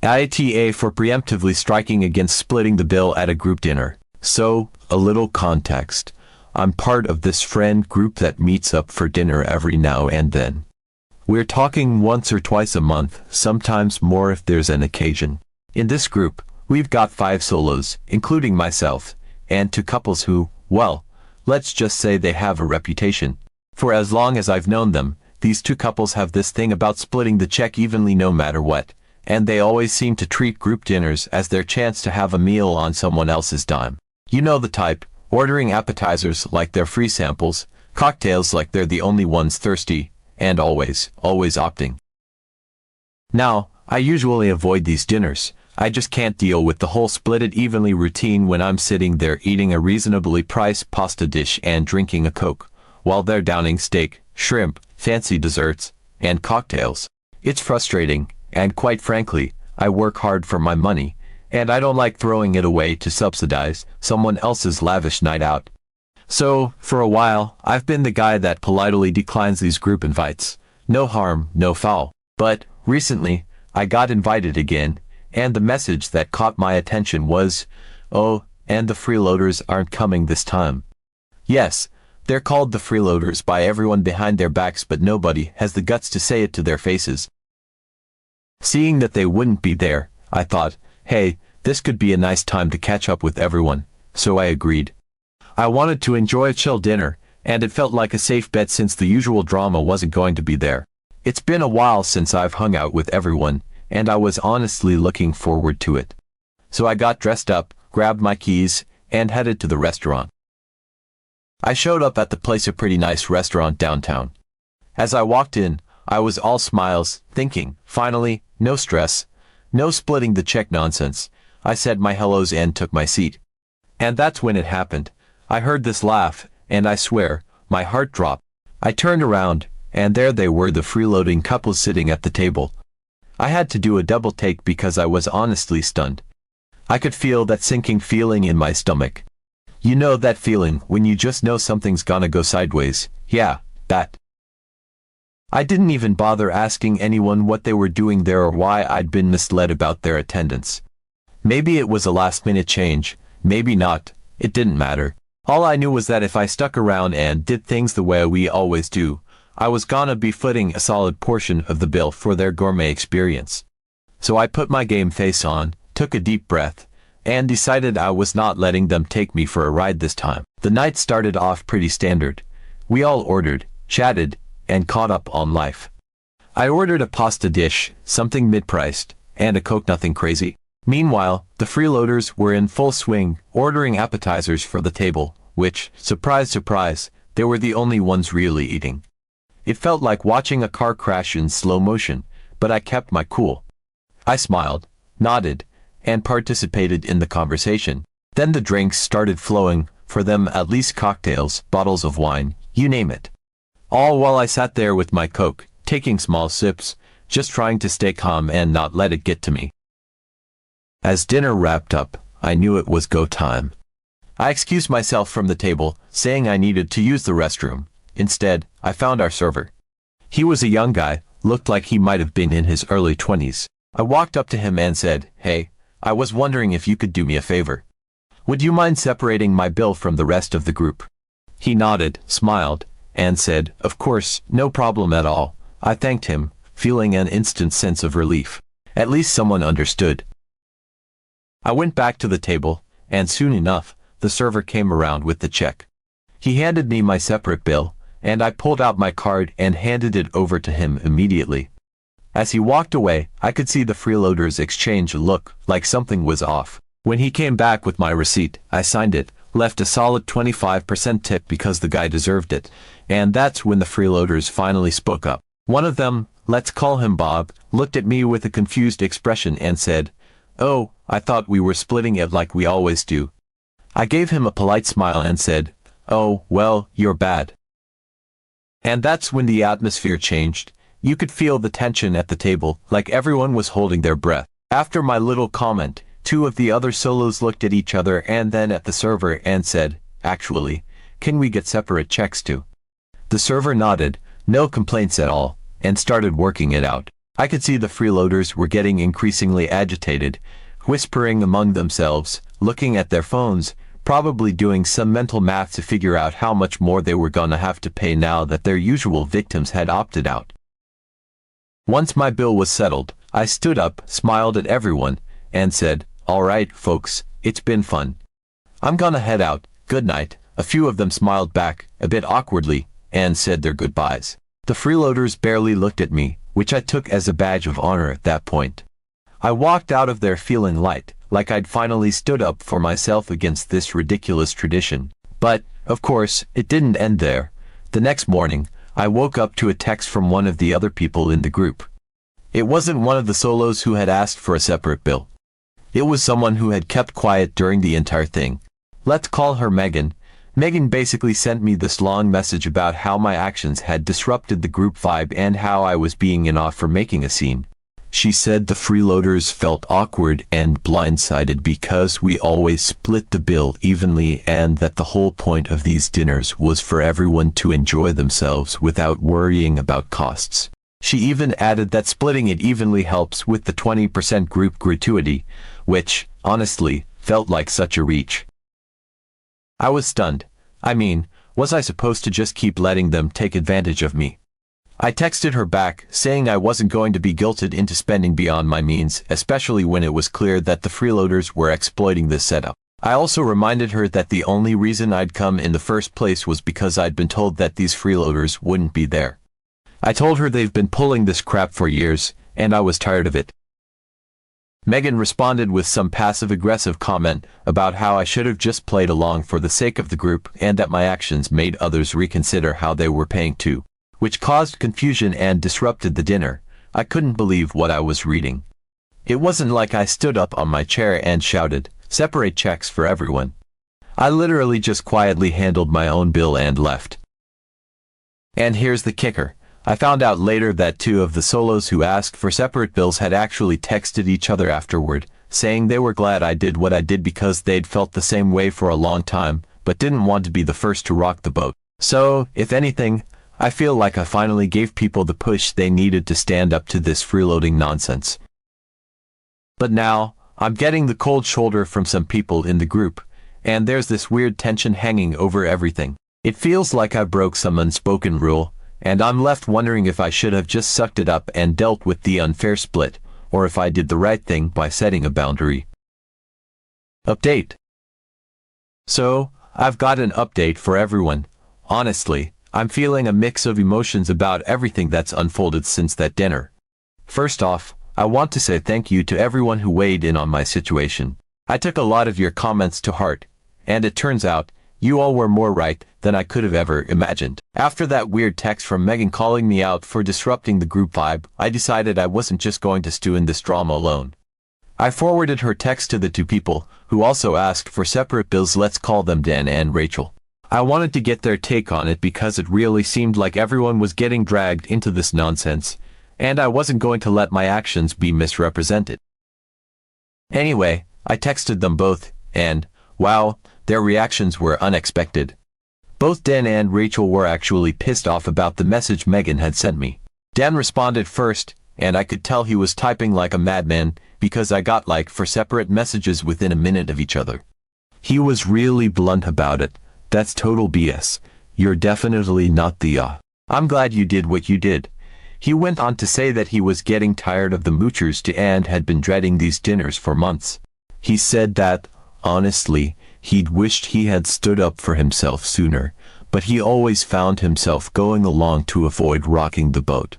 AITA for preemptively striking against splitting the bill at a group dinner. So, a little context. I'm part of this friend group that meets up for dinner every now and then. We're talking once or twice a month, sometimes more if there's an occasion. In this group, we've got 5 solos, including myself, and 2 couples who, well, let's just say they have a reputation. For as long as I've known them, these 2 couples have this thing about splitting the check evenly no matter what, and they always seem to treat group dinners as their chance to have a meal on someone else's dime. You know the type, ordering appetizers like they're free samples, cocktails like they're the only ones thirsty, and always opting. Now, I usually avoid these dinners. I just can't deal with the whole split it evenly routine when I'm sitting there eating a reasonably priced pasta dish and drinking a Coke, while they're downing steak, shrimp, fancy desserts, and cocktails. It's frustrating, and quite frankly, I work hard for my money, and I don't like throwing it away to subsidize someone else's lavish night out. So, for a while, I've been the guy that politely declines these group invites. No harm, no foul. But, recently, I got invited again, and the message that caught my attention was, "Oh, and the freeloaders aren't coming this time." Yes, they're called the freeloaders by everyone behind their backs, but nobody has the guts to say it to their faces. Seeing that they wouldn't be there, I thought, hey, this could be a nice time to catch up with everyone, so I agreed. I wanted to enjoy a chill dinner, and it felt like a safe bet since the usual drama wasn't going to be there. It's been a while since I've hung out with everyone, and I was honestly looking forward to it. So I got dressed up, grabbed my keys, and headed to the restaurant. I showed up at the place, a pretty nice restaurant downtown. As I walked in, I was all smiles, thinking, finally, no stress, no splitting the check nonsense. I said my hellos and took my seat. And that's when it happened. I heard this laugh, and I swear, my heart dropped. I turned around, and there they were, the freeloading couple sitting at the table. I had to do a double take because I was honestly stunned. I could feel that sinking feeling in my stomach. You know that feeling when you just know something's gonna go sideways? Yeah, that. I didn't even bother asking anyone what they were doing there or why I'd been misled about their attendance. Maybe it was a last-minute change, maybe not, it didn't matter. All I knew was that if I stuck around and did things the way we always do, I was gonna be footing a solid portion of the bill for their gourmet experience. So I put my game face on, took a deep breath, and decided I was not letting them take me for a ride this time. The night started off pretty standard. We all ordered, chatted, and caught up on life. I ordered a pasta dish, something mid-priced, and a Coke, nothing crazy. Meanwhile, the freeloaders were in full swing, ordering appetizers for the table, which, surprise surprise, they were the only ones really eating. It felt like watching a car crash in slow motion, but I kept my cool. I smiled, nodded, and participated in the conversation. Then the drinks started flowing, for them at least, cocktails, bottles of wine, you name it. All while I sat there with my Coke, taking small sips, just trying to stay calm and not let it get to me. As dinner wrapped up, I knew it was go time. I excused myself from the table, saying I needed to use the restroom. Instead, I found our server. He was a young guy, looked like he might have been in his early 20s. I walked up to him and said, "Hey, I was wondering if you could do me a favor. Would you mind separating my bill from the rest of the group?" He nodded, smiled, and said, "Of course, no problem at all." I thanked him, feeling an instant sense of relief. At least someone understood. I went back to the table, and soon enough, the server came around with the check. He handed me my separate bill, and I pulled out my card and handed it over to him immediately. As he walked away, I could see the freeloaders exchange a look, like something was off. When he came back with my receipt, I signed it, left a solid 25% tip because the guy deserved it, and that's when the freeloaders finally spoke up. One of them, let's call him Bob, looked at me with a confused expression and said, "Oh, I thought we were splitting it like we always do." I gave him a polite smile and said, "Oh, well, you're bad." And that's when the atmosphere changed. You could feel the tension at the table, like everyone was holding their breath. After my little comment, 2 of the other solos looked at each other and then at the server and said, "Actually, can we get separate checks too?" The server nodded, no complaints at all, and started working it out. I could see the freeloaders were getting increasingly agitated, whispering among themselves, looking at their phones, probably doing some mental math to figure out how much more they were gonna have to pay now that their usual victims had opted out. Once my bill was settled, I stood up, smiled at everyone, and said, "All right, folks, it's been fun. I'm gonna head out, good night." A few of them smiled back, a bit awkwardly, and said their goodbyes. The freeloaders barely looked at me, which I took as a badge of honor at that point. I walked out of there feeling light, like I'd finally stood up for myself against this ridiculous tradition. But, of course, it didn't end there. The next morning, I woke up to a text from one of the other people in the group. It wasn't one of the solos who had asked for a separate bill. It was someone who had kept quiet during the entire thing. Let's call her Megan. Megan basically sent me this long message about how my actions had disrupted the group vibe and how I was being in awe for making a scene. She said the freeloaders felt awkward and blindsided because we always split the bill evenly and that the whole point of these dinners was for everyone to enjoy themselves without worrying about costs. She even added that splitting it evenly helps with the 20% group gratuity, which, honestly, felt like such a reach. I was stunned. I mean, was I supposed to just keep letting them take advantage of me? I texted her back, saying I wasn't going to be guilted into spending beyond my means, especially when it was clear that the freeloaders were exploiting this setup. I also reminded her that the only reason I'd come in the first place was because I'd been told that these freeloaders wouldn't be there. I told her they've been pulling this crap for years, and I was tired of it. Megan responded with some passive-aggressive comment about how I should have just played along for the sake of the group and that my actions made others reconsider how they were paying too, which caused confusion and disrupted the dinner. I couldn't believe what I was reading. It wasn't like I stood up on my chair and shouted, "Separate checks for everyone." I literally just quietly handled my own bill and left. And here's the kicker. I found out later that two of the solos who asked for separate bills had actually texted each other afterward, saying they were glad I did what I did because they'd felt the same way for a long time, but didn't want to be the first to rock the boat. So, if anything, I feel like I finally gave people the push they needed to stand up to this freeloading nonsense. But now, I'm getting the cold shoulder from some people in the group, and there's this weird tension hanging over everything. It feels like I broke some unspoken rule, and I'm left wondering if I should have just sucked it up and dealt with the unfair split, or if I did the right thing by setting a boundary. Update. So, I've got an update for everyone. Honestly, I'm feeling a mix of emotions about everything that's unfolded since that dinner. First off, I want to say thank you to everyone who weighed in on my situation. I took a lot of your comments to heart, and it turns out, you all were more right than I could have ever imagined. After that weird text from Megan calling me out for disrupting the group vibe, I decided I wasn't just going to stew in this drama alone. I forwarded her text to the two people, who also asked for separate bills. Let's call them Dan and Rachel. I wanted to get their take on it because it really seemed like everyone was getting dragged into this nonsense, and I wasn't going to let my actions be misrepresented. Anyway, I texted them both, and, wow, their reactions were unexpected. Both Dan and Rachel were actually pissed off about the message Megan had sent me. Dan responded first, and I could tell he was typing like a madman because I got like 4 separate messages within a minute of each other. He was really blunt about it. "That's total BS. You're definitely not the I'm glad you did what you did." He went on to say that he was getting tired of the moochers and had been dreading these dinners for months. He said that, honestly, he'd wished he had stood up for himself sooner, but he always found himself going along to avoid rocking the boat.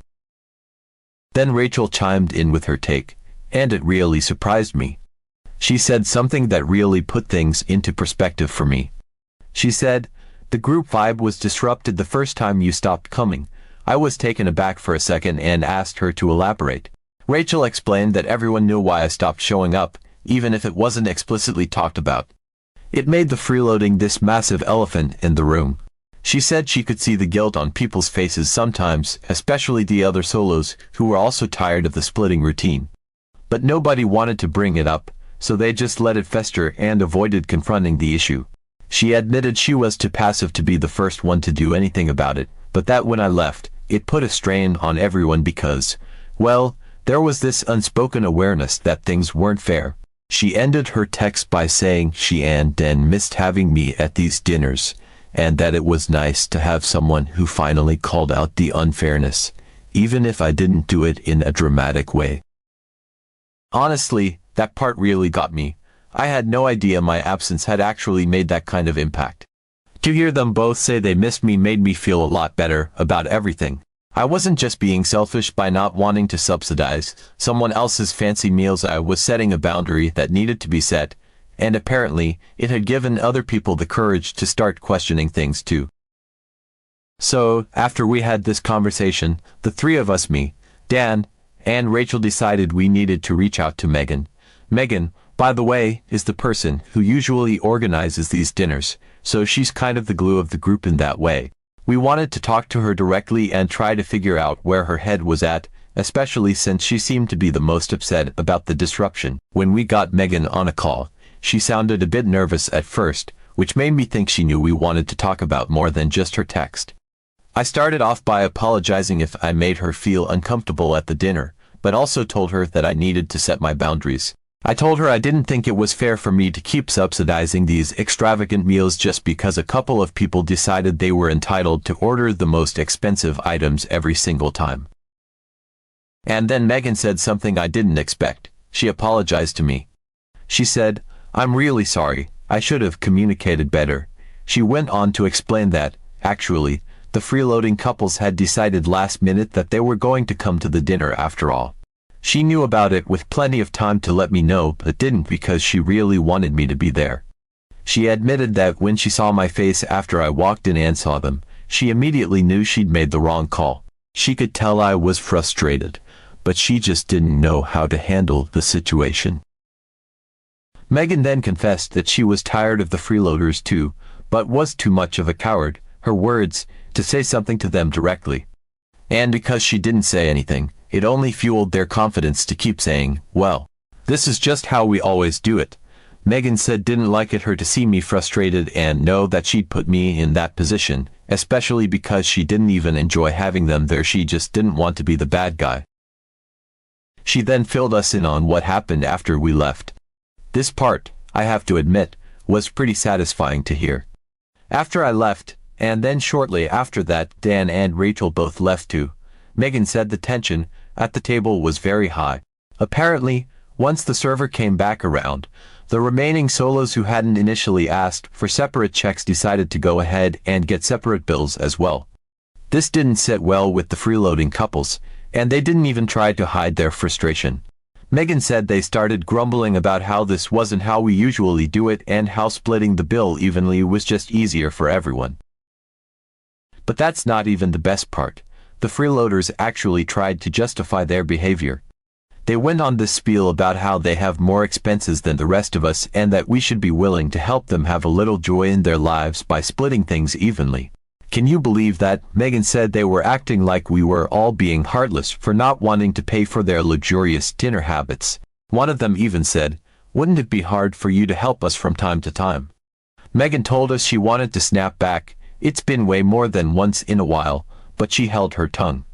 Then Rachel chimed in with her take, and it really surprised me. She said something that really put things into perspective for me. She said, "The group vibe was disrupted the first time you stopped coming." I was taken aback for a second and asked her to elaborate. Rachel explained that everyone knew why I stopped showing up, even if it wasn't explicitly talked about. It made the freeloading this massive elephant in the room. She said she could see the guilt on people's faces sometimes, especially the other solos, who were also tired of the splitting routine. But nobody wanted to bring it up, so they just let it fester and avoided confronting the issue. She admitted she was too passive to be the first one to do anything about it, but that when I left, it put a strain on everyone because, well, There was this unspoken awareness that things weren't fair. She ended her text by saying she and Dan missed having me at these dinners, and that it was nice to have someone who finally called out the unfairness, even if I didn't do it in a dramatic way. Honestly, that part really got me. I had no idea my absence had actually made that kind of impact. To hear them both say they missed me made me feel a lot better about everything. I wasn't just being selfish by not wanting to subsidize someone else's fancy meals. I was setting a boundary that needed to be set, and apparently, it had given other people the courage to start questioning things too. So, after we had this conversation, the three of us, me, Dan, and Rachel, decided we needed to reach out to Megan. Megan, by the way, is the person who usually organizes these dinners, so she's kind of the glue of the group in that way. We wanted to talk to her directly and try to figure out where her head was at, especially since she seemed to be the most upset about the disruption. When we got Megan on a call, she sounded a bit nervous at first, which made me think she knew we wanted to talk about more than just her text. I started off by apologizing if I made her feel uncomfortable at the dinner, but also told her that I needed to set my boundaries. I told her I didn't think it was fair for me to keep subsidizing these extravagant meals just because a couple of people decided they were entitled to order the most expensive items every single time. And then Megan said something I didn't expect. She apologized to me. She said, "I'm really sorry, I should have communicated better." She went on to explain that, actually, the freeloading couples had decided last minute that they were going to come to the dinner after all. She knew about it with plenty of time to let me know, but didn't because she really wanted me to be there. She admitted that when she saw my face after I walked in and saw them, she immediately knew she'd made the wrong call. She could tell I was frustrated, but she just didn't know how to handle the situation. Megan then confessed that she was tired of the freeloaders too, but was too much of a coward, her words, to say something to them directly. And because she didn't say anything, it only fueled their confidence to keep saying, "Well, this is just how we always do it." Megan said didn't like it her to see me frustrated and know that she'd put me in that position, especially because she didn't even enjoy having them there. She just didn't want to be the bad guy. She then filled us in on what happened after we left. This part, I have to admit, was pretty satisfying to hear. After I left, and then shortly after that Dan and Rachel both left too, Megan said the tension at the table was very high. Apparently, once the server came back around, the remaining solos who hadn't initially asked for separate checks decided to go ahead and get separate bills as well. This didn't sit well with the freeloading couples, and they didn't even try to hide their frustration. Megan said they started grumbling about how this wasn't how we usually do it and how splitting the bill evenly was just easier for everyone. But that's not even the best part. The freeloaders actually tried to justify their behavior. They went on this spiel about how they have more expenses than the rest of us and that we should be willing to help them have a little joy in their lives by splitting things evenly. Can you believe that? Megan said they were acting like we were all being heartless for not wanting to pay for their luxurious dinner habits. One of them even said, "Wouldn't it be hard for you to help us from time to time?" Megan told us she wanted to snap back. It's been way more than once in a while, but she held her tongue.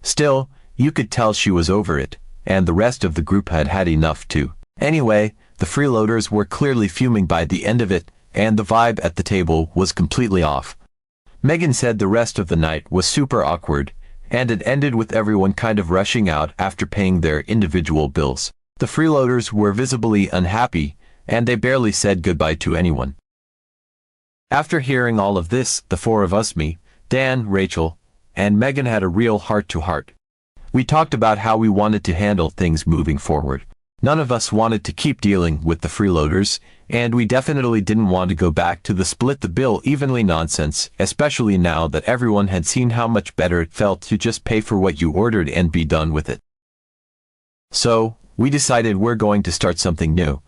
Still, you could tell she was over it, and the rest of the group had had enough too. Anyway, the freeloaders were clearly fuming by the end of it, and the vibe at the table was completely off. Megan said the rest of the night was super awkward, and it ended with everyone kind of rushing out after paying their individual bills. The freeloaders were visibly unhappy, and they barely said goodbye to anyone. After hearing all of this, the four of us, me, Dan, Rachel, and Megan, had a real heart-to-heart. We talked about how we wanted to handle things moving forward. None of us wanted to keep dealing with the freeloaders, and we definitely didn't want to go back to the split the bill evenly nonsense, especially now that everyone had seen how much better it felt to just pay for what you ordered and be done with it. So, we decided we're going to start something new.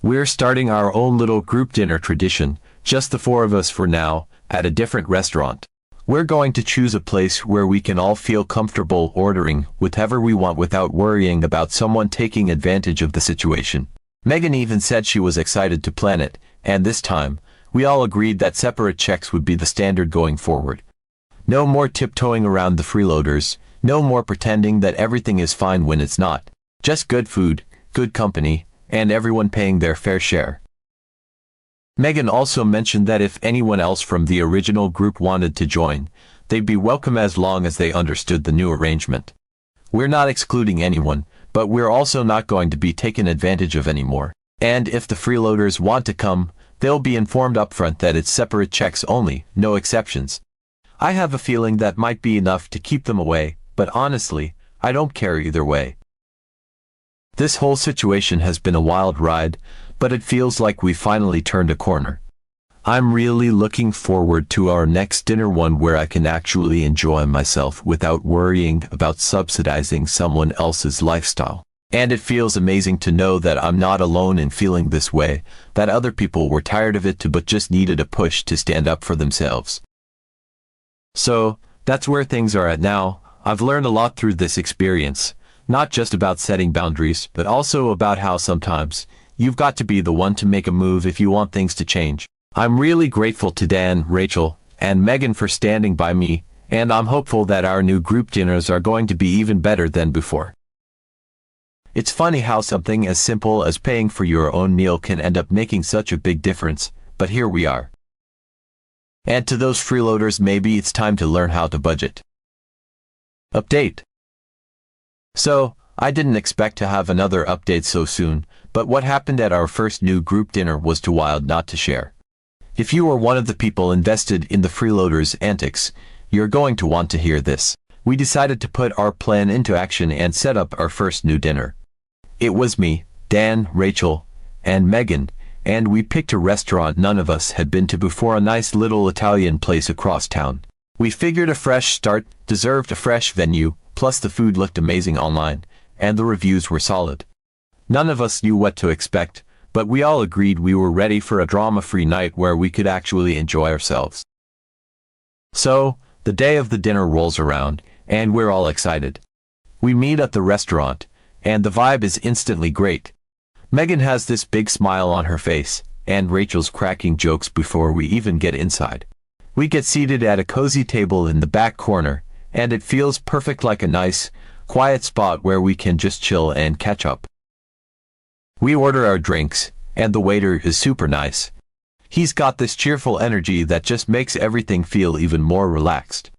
We're starting our own little group dinner tradition, just the four of us for now, at a different restaurant. We're going to choose a place where we can all feel comfortable ordering whatever we want without worrying about someone taking advantage of the situation. Megan even said she was excited to plan it, and this time, we all agreed that separate checks would be the standard going forward. No more tiptoeing around the freeloaders, No more pretending that everything is fine when it's not. Just good food, good company, and everyone paying their fair share. Megan also mentioned that if anyone else from the original group wanted to join, they'd be welcome as long as they understood the new arrangement. We're not excluding anyone, but we're also not going to be taken advantage of anymore. And if the freeloaders want to come, they'll be informed upfront that it's separate checks only, no exceptions. I have a feeling that might be enough to keep them away, but honestly, I don't care either way. This whole situation has been a wild ride, but it feels like we finally turned a corner. I'm really looking forward to our next dinner, one where I can actually enjoy myself without worrying about subsidizing someone else's lifestyle. And it feels amazing to know that I'm not alone in feeling this way, that other people were tired of it too but just needed a push to stand up for themselves. So, that's where things are at now. I've learned a lot through this experience, not just about setting boundaries, but also about how sometimes you've got to be the one to make a move if you want things to change. I'm really grateful to Dan, Rachel, and Megan for standing by me, and I'm hopeful that our new group dinners are going to be even better than before. It's funny how something as simple as paying for your own meal can end up making such a big difference, but here we are. And to those freeloaders, maybe it's time to learn how to budget. Update. So, I didn't expect to have another update so soon, but what happened at our first new group dinner was too wild not to share. If you are one of the people invested in the freeloaders' antics, you're going to want to hear this. We decided to put our plan into action and set up our first new dinner. It was me, Dan, Rachel, and Megan, and we picked a restaurant none of us had been to before, a nice little Italian place across town. We figured a fresh start deserved a fresh venue, plus the food looked amazing online, and the reviews were solid. None of us knew what to expect, but we all agreed we were ready for a drama-free night where we could actually enjoy ourselves. So, the day of the dinner rolls around, and we're all excited. We meet at the restaurant, and the vibe is instantly great. Megan has this big smile on her face, and Rachel's cracking jokes before we even get inside. We get seated at a cozy table in the back corner, and it feels perfect, like a nice, quiet spot where we can just chill and catch up. We order our drinks, and the waiter is super nice. He's got this cheerful energy that just makes everything feel even more relaxed.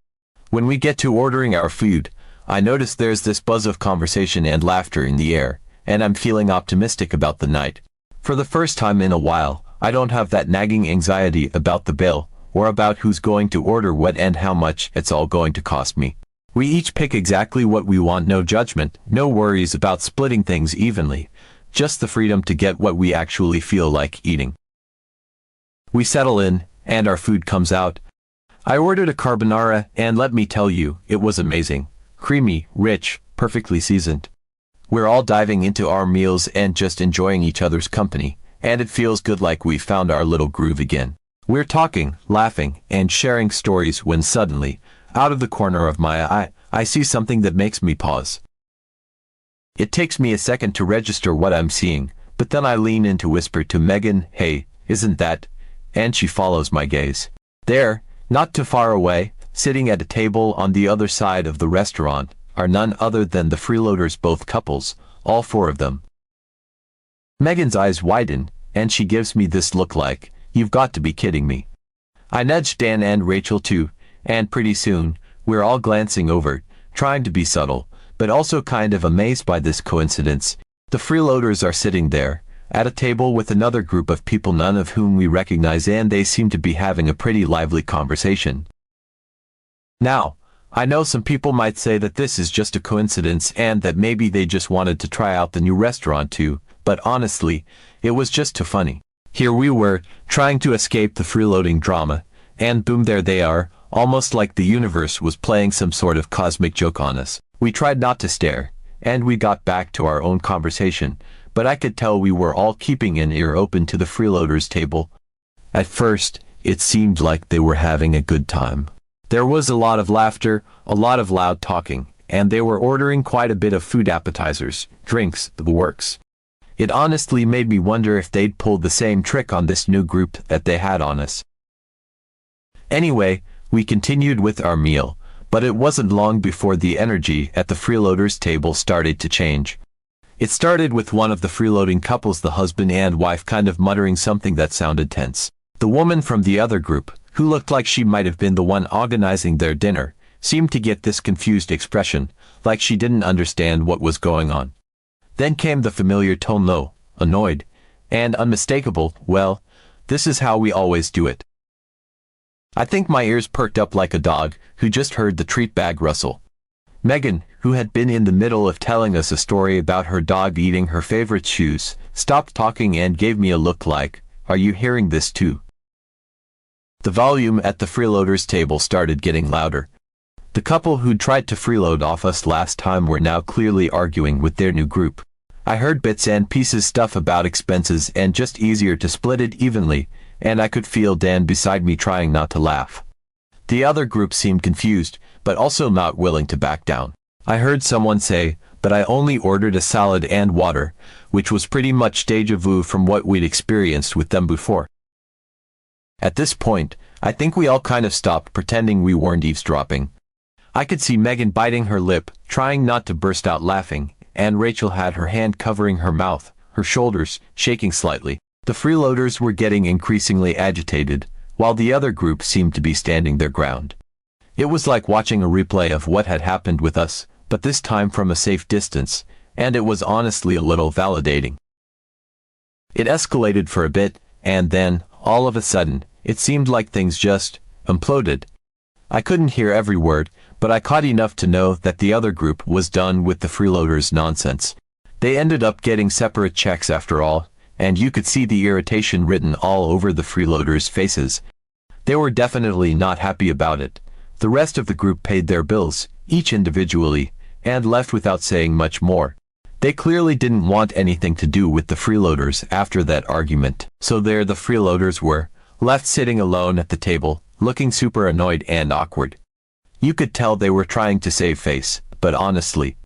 When we get to ordering our food, I notice there's this buzz of conversation and laughter in the air, and I'm feeling optimistic about the night. For the first time in a while, I don't have that nagging anxiety about the bill, or about who's going to order what and how much it's all going to cost me. We each pick exactly what we want, no judgment, no worries about splitting things evenly, just the freedom to get what we actually feel like eating. We settle in, and our food comes out. I ordered a carbonara, and let me tell you, it was amazing. Creamy, rich, perfectly seasoned. We're all diving into our meals and just enjoying each other's company, and it feels good, like we found our little groove again. We're talking, laughing, and sharing stories when suddenly, out of the corner of my eye, I see something that makes me pause. It takes me a second to register what I'm seeing, but then I lean in to whisper to Megan, "Hey, isn't that?" And she follows my gaze. There, not too far away, sitting at a table on the other side of the restaurant, are none other than the freeloaders, both couples, all four of them. Megan's eyes widen, and she gives me this look like, "You've got to be kidding me." I nudge Dan and Rachel too, and pretty soon, we're all glancing over, trying to be subtle, but also kind of amazed by this coincidence. The freeloaders are sitting there, at a table with another group of people, none of whom we recognize, and they seem to be having a pretty lively conversation. Now, I know some people might say that this is just a coincidence and that maybe they just wanted to try out the new restaurant too, but honestly, it was just too funny. Here we were, trying to escape the freeloading drama, and boom, there they are, almost like the universe was playing some sort of cosmic joke on us. We tried not to stare, and we got back to our own conversation, but I could tell we were all keeping an ear open to the freeloaders' table. At first, it seemed like they were having a good time. There was a lot of laughter, a lot of loud talking, and they were ordering quite a bit of food, appetizers, drinks, the works. It honestly made me wonder if they'd pulled the same trick on this new group that they had on us. Anyway, we continued with our meal, But it wasn't long before the energy at the freeloaders table started to change. It started with one of the freeloading couples, the husband and wife, kind of muttering something that sounded tense. The woman from the other group, who looked like she might have been the one organizing their dinner, seemed to get this confused expression, like she didn't understand what was going on. Then came the familiar tone, low, annoyed, and unmistakable. Well, this is how we always do it. I think my ears perked up like a dog who just heard the treat bag rustle. Megan, who had been in the middle of telling us a story about her dog eating her favorite shoes, stopped talking and gave me a look like, "Are you hearing this too?" The volume at the freeloaders table started getting louder. The couple who'd tried to freeload off us last time were now clearly arguing with their new group. I heard bits and pieces stuff about expenses and just easier to split it evenly, and I could feel Dan beside me trying not to laugh. The other group seemed confused, but also not willing to back down. I heard someone say, "But I only ordered a salad and water," which was pretty much déjà vu from what we'd experienced with them before. At this point, I think we all kind of stopped pretending we weren't eavesdropping. I could see Megan biting her lip, trying not to burst out laughing, and Rachel had her hand covering her mouth, her shoulders shaking slightly. The freeloaders were getting increasingly agitated, while the other group seemed to be standing their ground. It was like watching a replay of what had happened with us, but this time from a safe distance, and it was honestly a little validating. It escalated for a bit, and then, all of a sudden, it seemed like things just imploded. I couldn't hear every word, but I caught enough to know that the other group was done with the freeloaders' nonsense. They ended up getting separate checks after all, and you could see the irritation written all over the freeloaders' faces. They were definitely not happy about it. The rest of the group paid their bills, each individually, and left without saying much more. They clearly didn't want anything to do with the freeloaders after that argument. So there the freeloaders were, left sitting alone at the table, looking super annoyed and awkward. You could tell they were trying to save face, but honestly,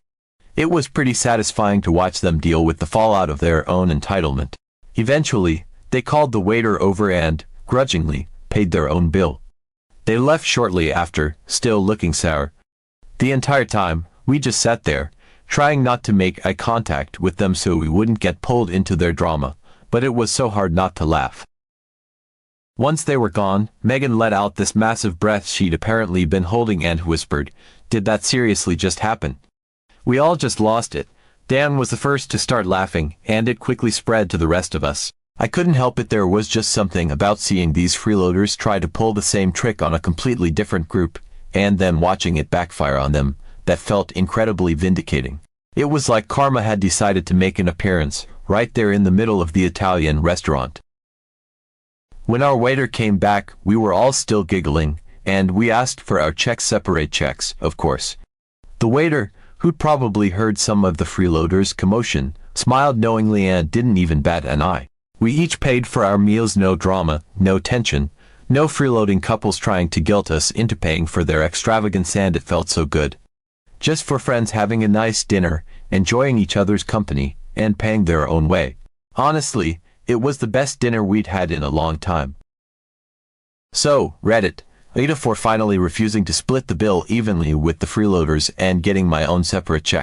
it was pretty satisfying to watch them deal with the fallout of their own entitlement. Eventually, they called the waiter over and, grudgingly, paid their own bill. They left shortly after, still looking sour. The entire time, we just sat there, trying not to make eye contact with them so we wouldn't get pulled into their drama, but it was so hard not to laugh. Once they were gone, Megan let out this massive breath she'd apparently been holding and whispered, "Did that seriously just happen?" We all just lost it. Dan was the first to start laughing, and it quickly spread to the rest of us. I couldn't help it, there was just something about seeing these freeloaders try to pull the same trick on a completely different group, and then watching it backfire on them, that felt incredibly vindicating. It was like karma had decided to make an appearance, right there in the middle of the Italian restaurant. When our waiter came back, we were all still giggling, and we asked for our checks, separate checks, of course. The waiter, who'd probably heard some of the freeloaders' commotion, smiled knowingly and didn't even bat an eye. We each paid for our meals, no drama, no tension, no freeloading couples trying to guilt us into paying for their extravagance, and it felt so good. Just for friends having a nice dinner, enjoying each other's company, and paying their own way. Honestly, it was the best dinner we'd had in a long time. So, Reddit, AITA for finally refusing to split the bill evenly with the freeloaders and getting my own separate check.